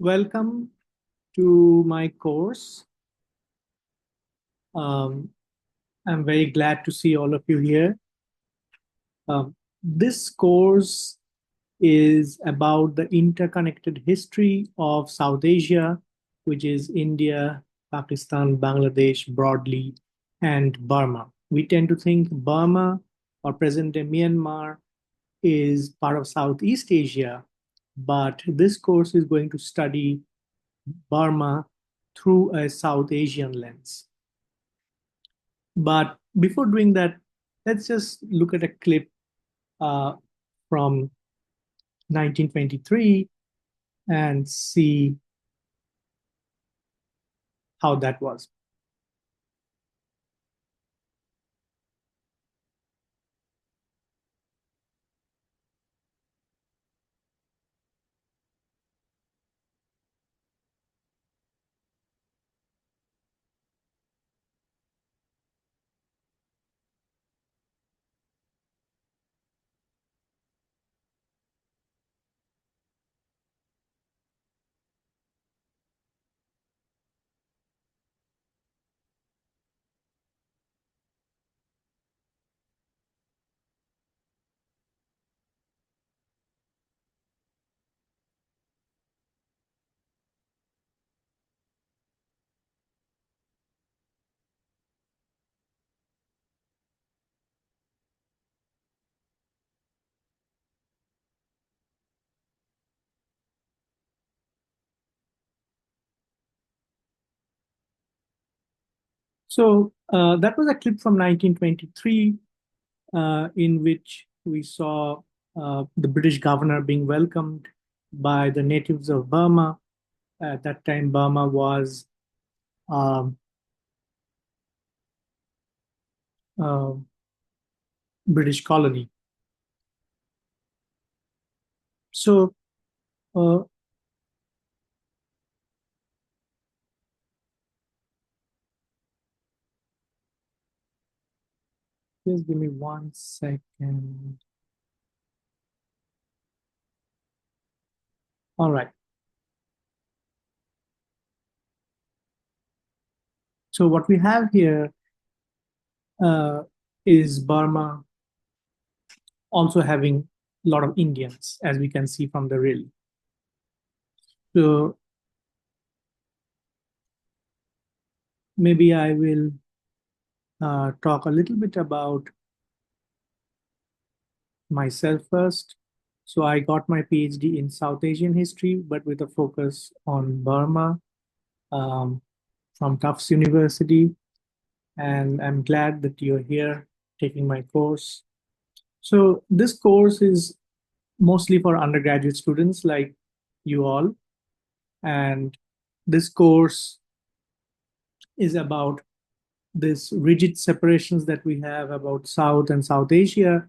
Welcome to my course. Um, I'm very glad to see all of you here. This course is about the interconnected history of South Asia, which is India, Pakistan, Bangladesh broadly, and Burma. We tend to think Burma or present-day Myanmar is part of Southeast Asia, but this course is going to study Burma through a South Asian lens. But before doing that, let's just look at a clip uh, from 1923 and see how that was. So that was a clip from 1923 in which we saw the British governor being welcomed by the natives of Burma. At that time, Burma was um, a British colony. So uh, just give me 1 second. All right. So what we have here uh, is Burma also having a lot of Indians, as we can see from the reel. So maybe I will talk a little bit about myself first. So I got my PhD in South Asian history, but with a focus on Burma um, from Tufts University. And I'm glad that you're here taking my course. So this course is mostly for undergraduate students like you all. And this course is about this rigid separations that we have about South and South Asia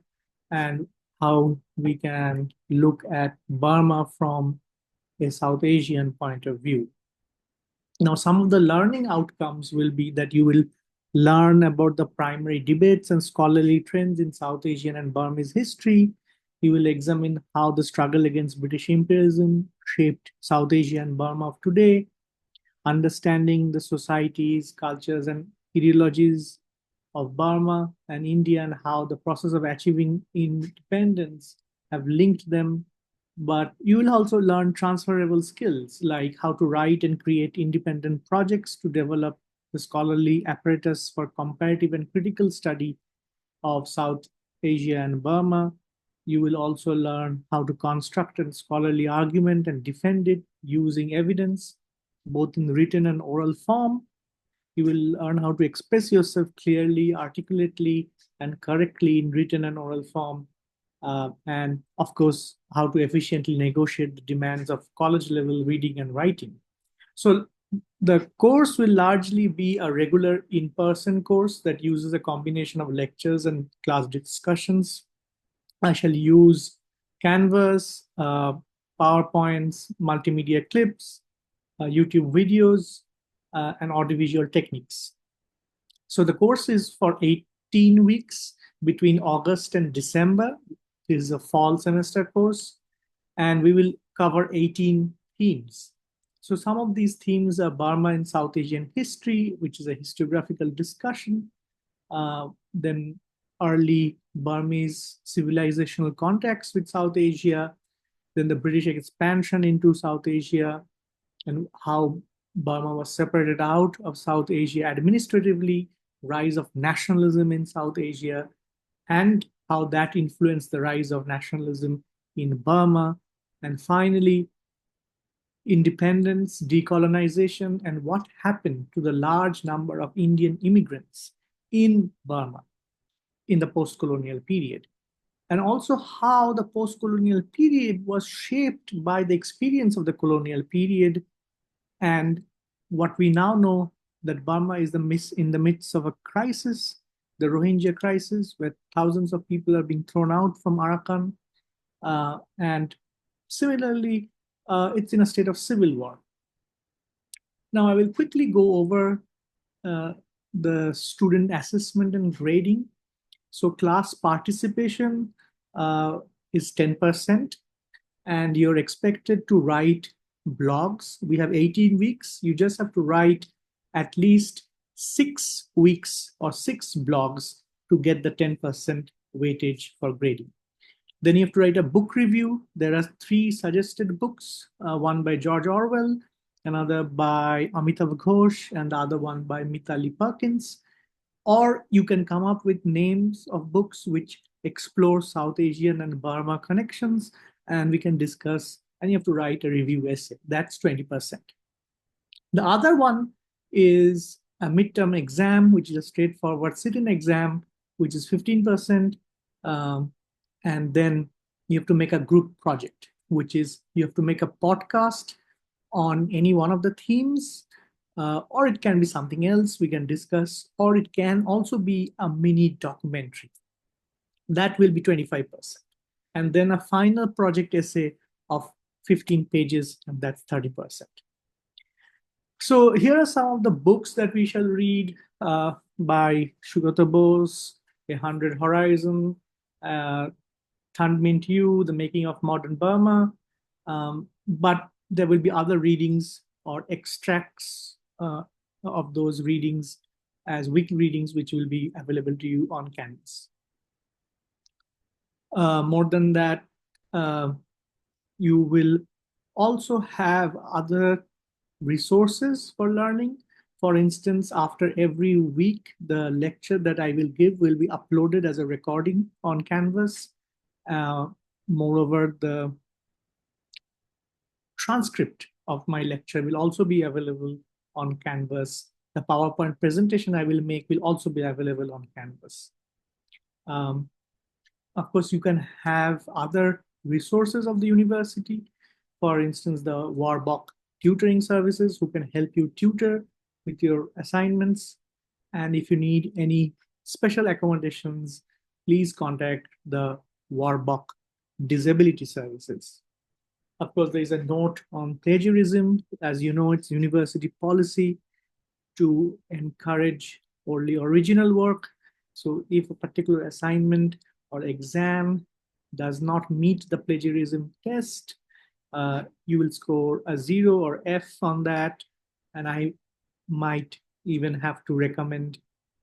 and how we can look at Burma from a South Asian point of view. Now, some of the learning outcomes will be that you will learn about the primary debates and scholarly trends in South Asian and Burmese history. You will examine how the struggle against British imperialism shaped South Asia and Burma of today, understanding the societies, cultures, and ideologies of Burma and India and how the process of achieving independence have linked them. But you will also learn transferable skills like how to write and create independent projects to develop the scholarly apparatus for comparative and critical study of South Asia and Burma. You will also learn how to construct a scholarly argument and defend it using evidence, both in written and oral form. You will learn how to express yourself clearly, articulately, and correctly in written and oral form. And of course, how to efficiently negotiate the demands of college level reading and writing. So the course will largely be a regular in-person course that uses a combination of lectures and class discussions. I shall use Canvas, PowerPoints, multimedia clips, YouTube videos, and audiovisual techniques. So the course is for 18 weeks between August and December. This is a fall semester course, and we will cover 18 themes. So some of these themes are Burma in South Asian history, which is a historiographical discussion. Then early Burmese civilizational contacts with South Asia, then the British expansion into South Asia, and how Burma was separated out of South Asia administratively, rise of nationalism in South Asia, and how that influenced the rise of nationalism in Burma. And finally, independence, decolonization, and what happened to the large number of Indian immigrants in Burma in the post colonial period. And also how the post colonial period was shaped by the experience of the colonial period. And what we now know that Burma is in the midst of a crisis, the Rohingya crisis, where thousands of people are being thrown out from Arakan. And similarly, it's in a state of civil war. Now, I will quickly go over uh, the student assessment and grading. So, class participation is 10%, and you're expected to write blogs. We have 18 weeks. You just have to write at least 6 weeks or 6 blogs to get the 10% weightage for grading. Then you have to write a book review. There are 3 suggested books, one by George Orwell, another by Amitav Ghosh, and the other one by Mitali Perkins. Or you can come up with names of books which explore South Asian and Burma connections, and we can discuss, and you have to write a review essay. That's 20%. The other one is a midterm exam, which is a straightforward sit-in exam, which is 15%. And then you have to make a group project, which is you have to make a podcast on any one of the themes, or it can be something else we can discuss, or it can also be a mini documentary. That will be 25%. And then a final project essay of 15 pages, and that's 30%. So here are some of the books that we shall read by Sugata Bose, A Hundred Horizon, Thanh Minh Tu, The Making of Modern Burma. But there will be other readings or extracts of those readings as weekly readings, which will be available to you on Canvas. More than that, you will also have other resources for learning. For instance, after every week, the lecture that I will give will be uploaded as a recording on Canvas. Moreover, the transcript of my lecture will also be available on Canvas. The PowerPoint presentation I will make will also be available on Canvas. Of course, you can have other resources of the university. For instance, the Warburg tutoring services who can help you tutor with your assignments. And if you need any special accommodations, please contact the Warburg Disability Services. Of course, there is a note on plagiarism. As you know, it's university policy to encourage only original work. So if a particular assignment or exam does not meet the plagiarism test, you will score a 0 or F on that. And I might even have to recommend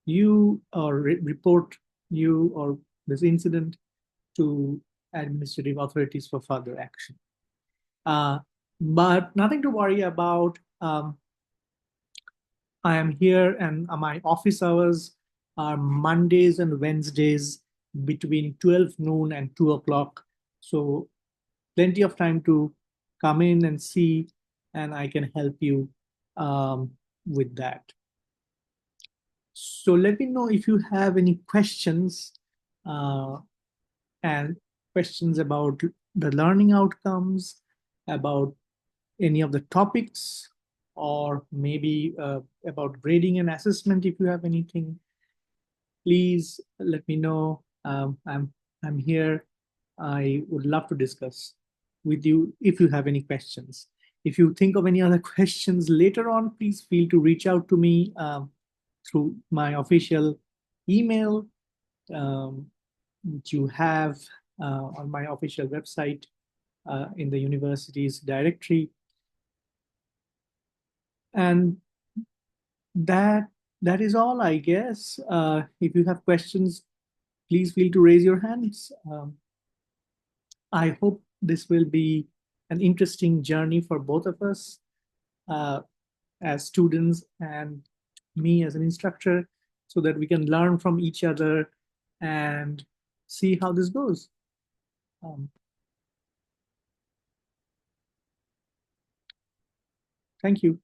you or report you or this incident to administrative authorities for further action. But nothing to worry about. I am here, and my office hours are Mondays and Wednesdays between 12 noon and 2 o'clock. So plenty of time to come in and see, and I can help you with that. So let me know if you have any questions and questions about the learning outcomes, about any of the topics, or maybe about grading and assessment. If you have anything, please let me know. I'm here. I would love to discuss with you if you have any questions. If you think of any other questions later on, please feel to reach out to me through my official email, which you have on my official website in the university's directory. And that that is all, I guess. If you have questions, please feel to raise your hands. I hope this will be an interesting journey for both of us uh, as students and me as an instructor, so that we can learn from each other and see how this goes. Um, Thank you.